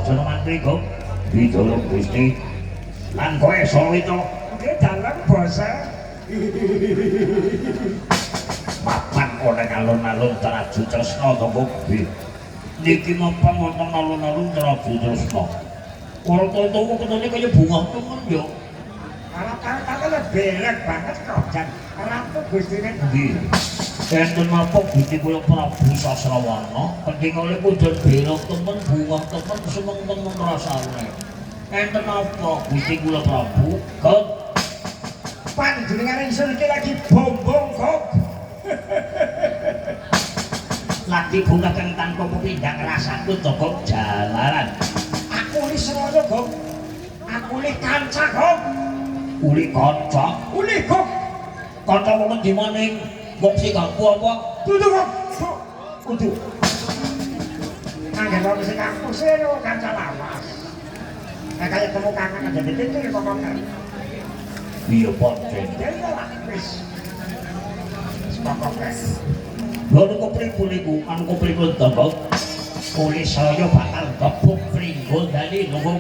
aja mantri kok ditolong Gusti lan kowe solo itu Oke dalam basa papan oleh alun-alun Traju Tresna to kok niki napa wonten alun-alun Traju Tresna ora tau ketone kaya bunga temen yo Kalau belek banget kok Jan Ratu Gusti nggih enten napa Gusti kula Prabu Sasrawana penting oleh kudu belok temen bunga temen seneng temen rasane enten napa Gusti kula Prabu kok panjenengan ingsun iki lagi bombong kok lagi bunga kang tanpa pepindang rasaku to kok jalaran aku li seroyo kok aku li kanca kok uli kanca uli kok kanca wong di maning wong sing ngaku apa tutu kok kudu anggen wong sing ngaku sero kanca lawas kaya temu kangen aja ditetir ngomongkan iya poten ya iyalah wis pokoknya lalu kepriku niku anu kepriku to kok uli saya bakal gebuk pringgo dali nunggu